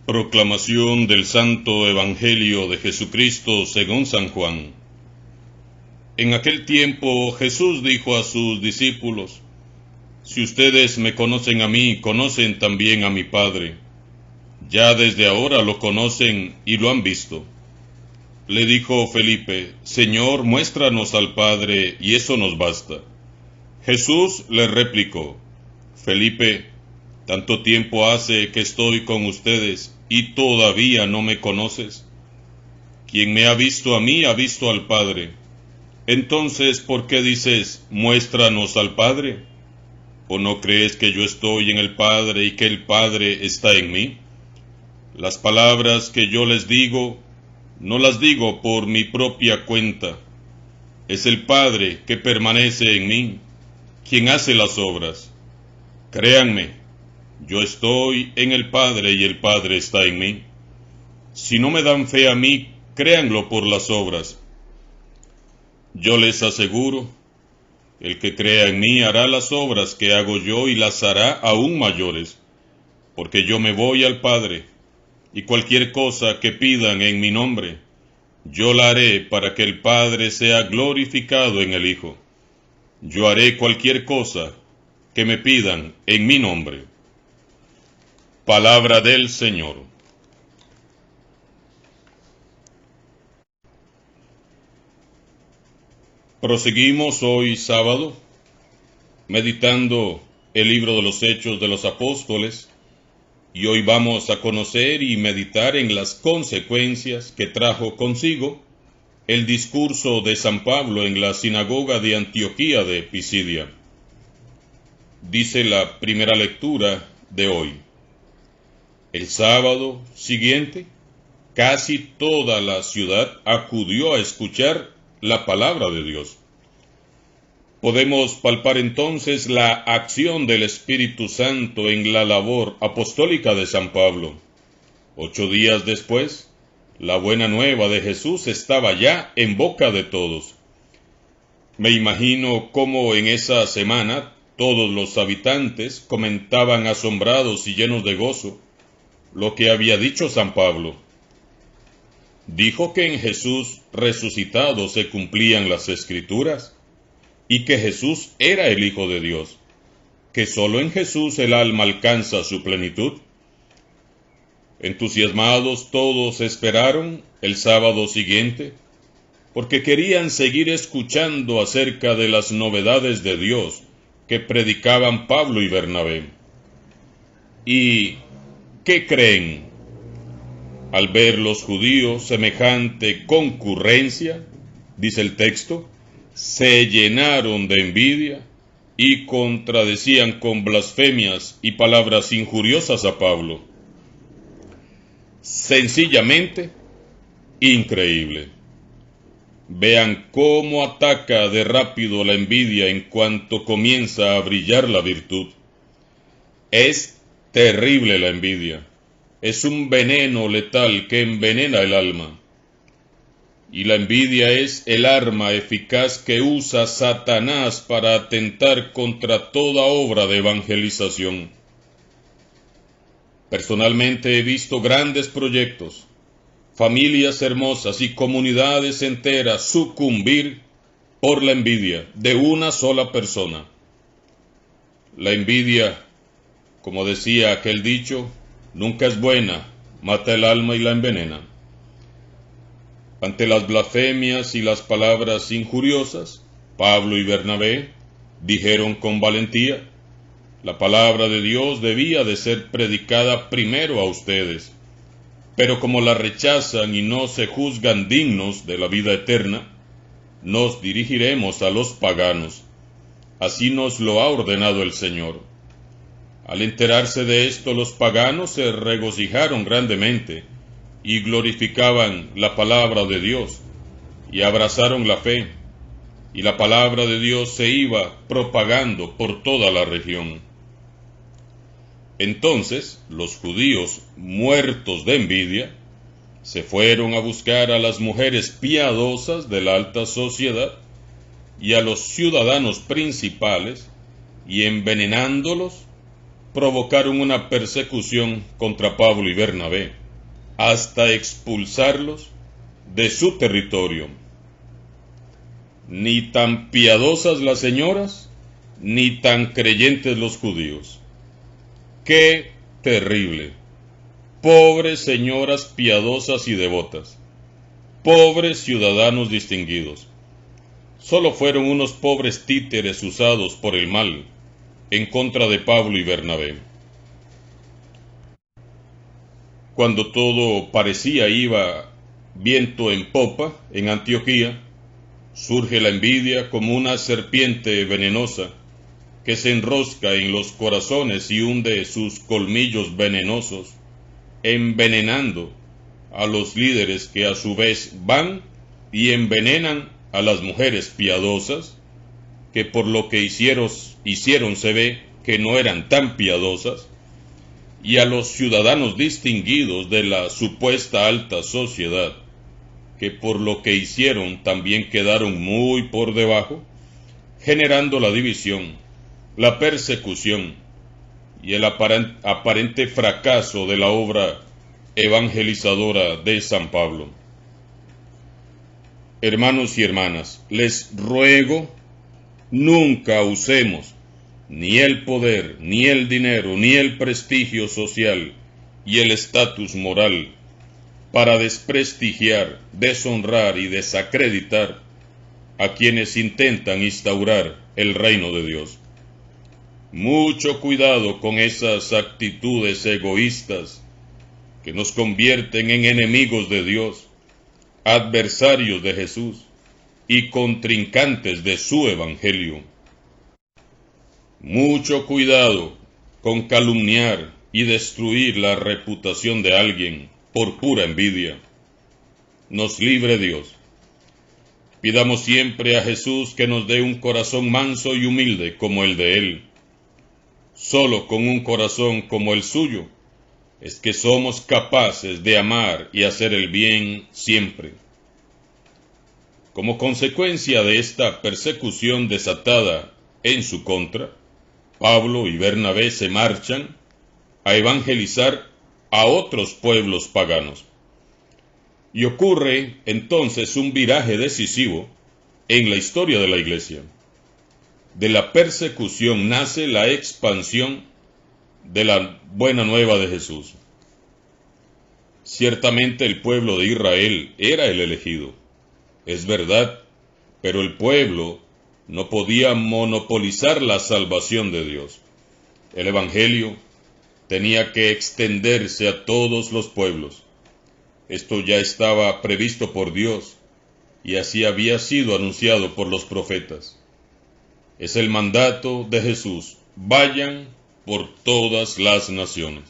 Proclamación del Santo Evangelio de Jesucristo según San Juan. En aquel tiempo Jesús dijo a sus discípulos: Si ustedes me conocen a mí, conocen también a mi Padre. Ya desde ahora lo conocen y lo han visto. Le dijo Felipe: Señor, muéstranos al Padre, y eso nos basta. Jesús le replicó: Felipe, ¿tanto tiempo hace que estoy con ustedes y todavía no me conoces? Quien me ha visto a mí ha visto al Padre. Entonces, ¿por qué dices, muéstranos al Padre? ¿O no crees que yo estoy en el Padre y que el Padre está en mí? Las palabras que yo les digo, no las digo por mi propia cuenta. Es el Padre que permanece en mí, quien hace las obras. Créanme, yo estoy en el Padre y el Padre está en mí. Si no me dan fe a mí, créanlo por las obras. Yo les aseguro, el que crea en mí hará las obras que hago yo y las hará aún mayores, porque yo me voy al Padre, y cualquier cosa que pidan en mi nombre, yo la haré para que el Padre sea glorificado en el Hijo. Yo haré cualquier cosa que me pidan en mi nombre. Palabra del Señor. Proseguimos hoy sábado, meditando el libro de los Hechos de los Apóstoles, y hoy vamos a conocer y meditar en las consecuencias que trajo consigo el discurso de San Pablo en la sinagoga de Antioquía de Pisidia. Dice la primera lectura de hoy: El sábado siguiente, casi toda la ciudad acudió a escuchar la palabra de Dios. Podemos palpar entonces la acción del Espíritu Santo en la labor apostólica de San Pablo. 8 días después, la buena nueva de Jesús estaba ya en boca de todos. Me imagino cómo en esa semana todos los habitantes comentaban asombrados y llenos de gozo lo que había dicho San Pablo. Dijo que en Jesús resucitado se cumplían las Escrituras y que Jesús era el Hijo de Dios, que solo en Jesús el alma alcanza su plenitud. Entusiasmados todos esperaron el sábado siguiente, porque querían seguir escuchando acerca de las novedades de Dios que predicaban Pablo y Bernabé. ¿Y qué creen? Al ver los judíos semejante concurrencia, dice el texto, se llenaron de envidia y contradecían con blasfemias y palabras injuriosas a Pablo. Sencillamente increíble. Vean cómo ataca de rápido la envidia en cuanto comienza a brillar la virtud. Es terrible la envidia. Es un veneno letal que envenena el alma. Y la envidia es el arma eficaz que usa Satanás para atentar contra toda obra de evangelización. Personalmente he visto grandes proyectos, familias hermosas y comunidades enteras sucumbir por la envidia de una sola persona. La envidia, como decía aquel dicho, nunca es buena, mata el alma y la envenena. Ante las blasfemias y las palabras injuriosas, Pablo y Bernabé dijeron con valentía: la palabra de Dios debía de ser predicada primero a ustedes, pero como la rechazan y no se juzgan dignos de la vida eterna, nos dirigiremos a los paganos. Así nos lo ha ordenado el Señor. Al enterarse de esto, los paganos se regocijaron grandemente y glorificaban la palabra de Dios, y abrazaron la fe, y la palabra de Dios se iba propagando por toda la región. Entonces los judíos, muertos de envidia, se fueron a buscar a las mujeres piadosas de la alta sociedad y a los ciudadanos principales, y envenenándolos, provocaron una persecución contra Pablo y Bernabé, hasta expulsarlos de su territorio. Ni tan piadosas las señoras, ni tan creyentes los judíos. ¡Qué terrible! Pobres señoras piadosas y devotas, pobres ciudadanos distinguidos, solo fueron unos pobres títeres usados por el mal en contra de Pablo y Bernabé. Cuando todo parecía iba viento en popa en Antioquía, surge la envidia como una serpiente venenosa que se enrosca en los corazones y hunde sus colmillos venenosos, envenenando a los líderes que a su vez van y envenenan a las mujeres piadosas, que por lo que hicieron se ve que no eran tan piadosas, y a los ciudadanos distinguidos de la supuesta alta sociedad, que por lo que hicieron también quedaron muy por debajo, generando la división, la persecución y el aparente fracaso de la obra evangelizadora de San Pablo. Hermanos y hermanas, les ruego, nunca usemos ni el poder, ni el dinero, ni el prestigio social y el estatus moral para desprestigiar, deshonrar y desacreditar a quienes intentan instaurar el reino de Dios. Mucho cuidado con esas actitudes egoístas que nos convierten en enemigos de Dios, adversarios de Jesús y contrincantes de su evangelio. Mucho cuidado con calumniar y destruir la reputación de alguien por pura envidia. Nos libre Dios. Pidamos siempre a Jesús que nos dé un corazón manso y humilde como el de Él. Solo con un corazón como el suyo es que somos capaces de amar y hacer el bien siempre. Como consecuencia de esta persecución desatada en su contra, Pablo y Bernabé se marchan a evangelizar a otros pueblos paganos. Y ocurre entonces un viraje decisivo en la historia de la Iglesia. De la persecución nace la expansión de la buena nueva de Jesús. Ciertamente el pueblo de Israel era el elegido, es verdad, pero el pueblo no podía monopolizar la salvación de Dios. El Evangelio tenía que extenderse a todos los pueblos. Esto ya estaba previsto por Dios y así había sido anunciado por los profetas. Es el mandato de Jesús: vayan por todas las naciones.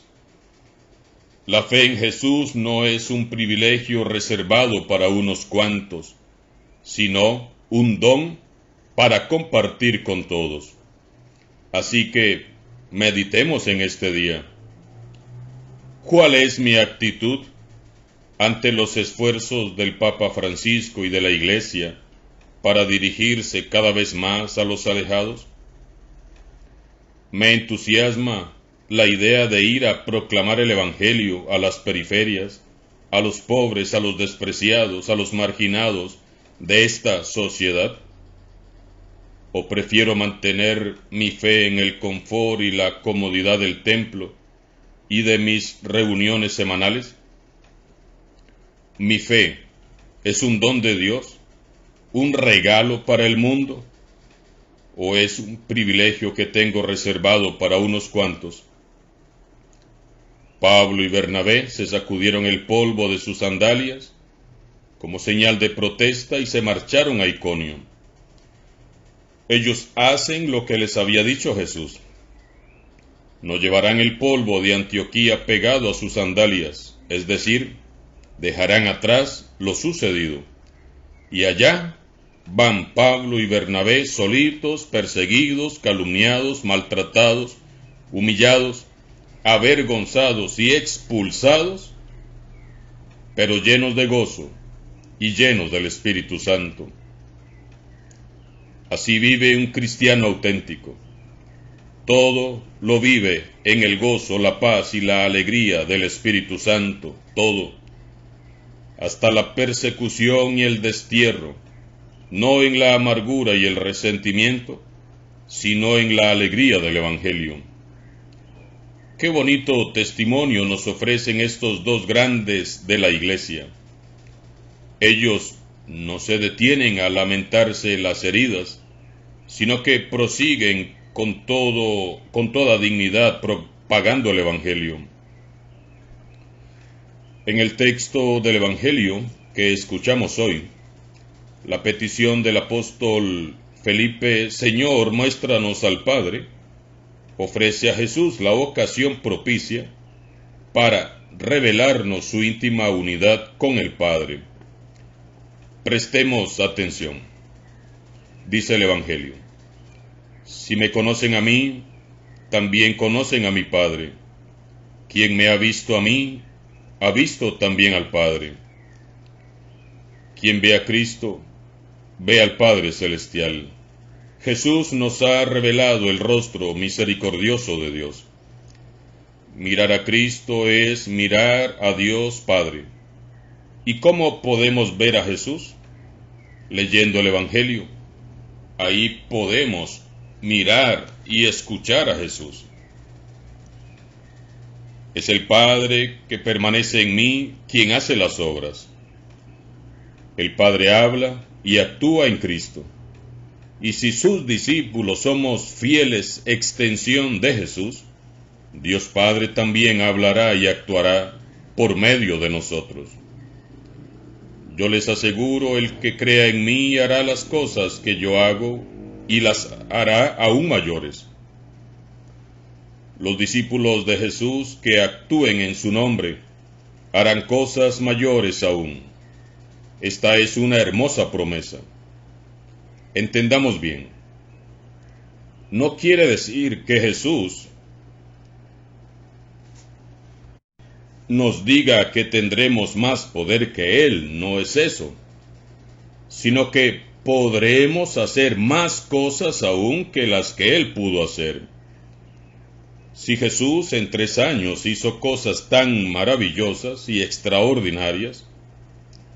La fe en Jesús no es un privilegio reservado para unos cuantos, sino un don para compartir con todos. Así que meditemos en este día. ¿Cuál es mi actitud ante los esfuerzos del Papa Francisco y de la Iglesia para dirigirse cada vez más a los alejados? Me entusiasma la idea de ir a proclamar el Evangelio a las periferias, a los pobres, a los despreciados, a los marginados de esta sociedad. ¿O prefiero mantener mi fe en el confort y la comodidad del templo y de mis reuniones semanales? ¿Mi fe es un don de Dios, un regalo para el mundo, o es un privilegio que tengo reservado para unos cuantos? Pablo y Bernabé se sacudieron el polvo de sus sandalias como señal de protesta y se marcharon a Iconio. Ellos hacen lo que les había dicho Jesús. No llevarán el polvo de Antioquía pegado a sus sandalias, es decir, dejarán atrás lo sucedido. Y allá van Pablo y Bernabé solitos, perseguidos, calumniados, maltratados, humillados, avergonzados y expulsados, pero llenos de gozo y llenos del Espíritu Santo. Así vive un cristiano auténtico. Todo lo vive en el gozo, la paz y la alegría del Espíritu Santo, todo, hasta la persecución y el destierro, no en la amargura y el resentimiento, sino en la alegría del Evangelio. Qué bonito testimonio nos ofrecen estos dos grandes de la Iglesia. Ellos no se detienen a lamentarse las heridas, sino que prosiguen con toda dignidad propagando el Evangelio. En el texto del Evangelio que escuchamos hoy, la petición del apóstol Felipe, Señor, muéstranos al Padre, ofrece a Jesús la ocasión propicia para revelarnos su íntima unidad con el Padre. Prestemos atención. Dice el Evangelio: si me conocen a mí, también conocen a mi Padre. Quien me ha visto a mí, ha visto también al Padre. Quien ve a Cristo, ve al Padre Celestial. Jesús nos ha revelado el rostro misericordioso de Dios. Mirar a Cristo es mirar a Dios Padre. ¿Y cómo podemos ver a Jesús? Leyendo el Evangelio. Ahí podemos mirar y escuchar a Jesús. Es el Padre que permanece en mí quien hace las obras. El Padre habla y actúa en Cristo. Y si sus discípulos somos fieles extensión de Jesús, Dios Padre también hablará y actuará por medio de nosotros. Yo les aseguro, el que crea en mí hará las cosas que yo hago y las hará aún mayores. Los discípulos de Jesús que actúen en su nombre harán cosas mayores aún. Esta es una hermosa promesa. Entendamos bien. No quiere decir que Jesús nos diga que tendremos más poder que Él, no es eso, sino que podremos hacer más cosas aún que las que Él pudo hacer. Si Jesús en 3 años hizo cosas tan maravillosas y extraordinarias,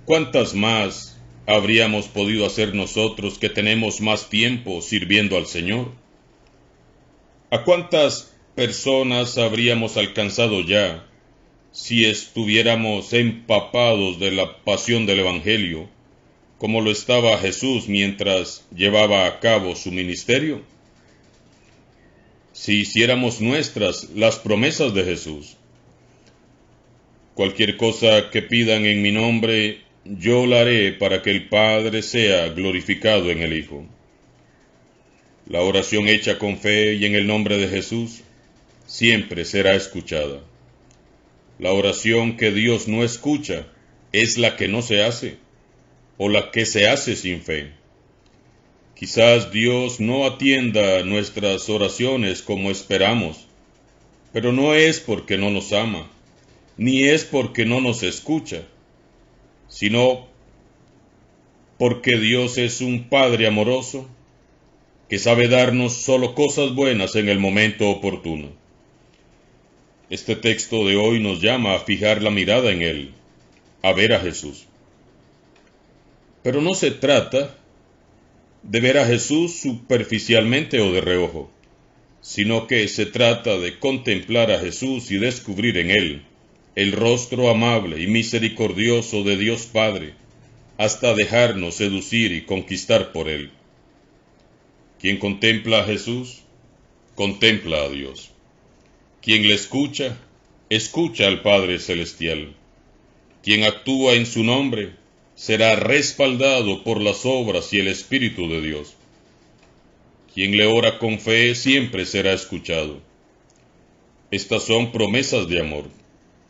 ¿cuántas más habríamos podido hacer nosotros que tenemos más tiempo sirviendo al Señor? ¿A cuántas personas habríamos alcanzado ya si estuviéramos empapados de la pasión del Evangelio, como lo estaba Jesús mientras llevaba a cabo su ministerio? Si hiciéramos nuestras las promesas de Jesús: cualquier cosa que pidan en mi nombre, yo la haré para que el Padre sea glorificado en el Hijo. La oración hecha con fe y en el nombre de Jesús siempre será escuchada. La oración que Dios no escucha es la que no se hace, o la que se hace sin fe. Quizás Dios no atienda nuestras oraciones como esperamos, pero no es porque no nos ama, ni es porque no nos escucha, sino porque Dios es un Padre amoroso que sabe darnos solo cosas buenas en el momento oportuno. Este texto de hoy nos llama a fijar la mirada en Él, a ver a Jesús. Pero no se trata de ver a Jesús superficialmente o de reojo, sino que se trata de contemplar a Jesús y descubrir en Él el rostro amable y misericordioso de Dios Padre, hasta dejarnos seducir y conquistar por Él. Quien contempla a Jesús, contempla a Dios. Quien le escucha, escucha al Padre Celestial. Quien actúa en su nombre, será respaldado por las obras y el Espíritu de Dios. Quien le ora con fe siempre será escuchado. Estas son promesas de amor,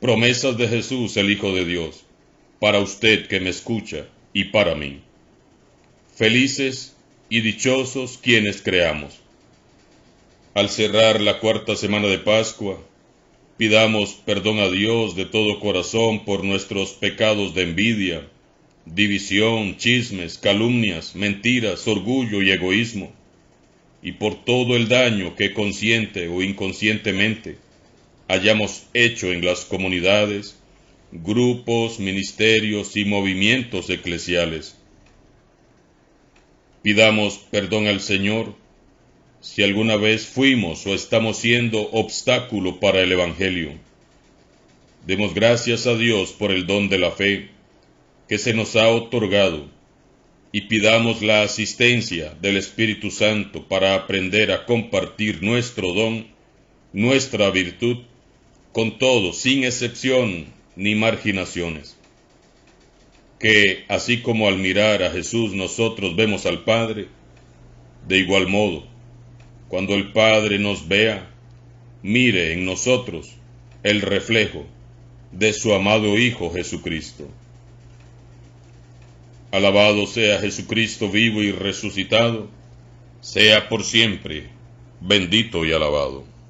promesas de Jesús, el Hijo de Dios, para usted que me escucha y para mí. Felices y dichosos quienes creamos. Al cerrar la 4ª semana de Pascua, pidamos perdón a Dios de todo corazón por nuestros pecados de envidia, división, chismes, calumnias, mentiras, orgullo y egoísmo. y por todo el daño que consciente o inconscientemente hayamos hecho en las comunidades, grupos, ministerios y movimientos eclesiales. Pidamos perdón al Señor si alguna vez fuimos o estamos siendo obstáculo para el Evangelio. Demos gracias a Dios por el don de la fe que se nos ha otorgado y pidamos la asistencia del Espíritu Santo para aprender a compartir nuestro don, nuestra virtud, con todos, sin excepción ni marginaciones. Que, así como al mirar a Jesús nosotros vemos al Padre, de igual modo, cuando el Padre nos vea, mire en nosotros el reflejo de su amado Hijo Jesucristo. Alabado sea Jesucristo vivo y resucitado, sea por siempre bendito y alabado.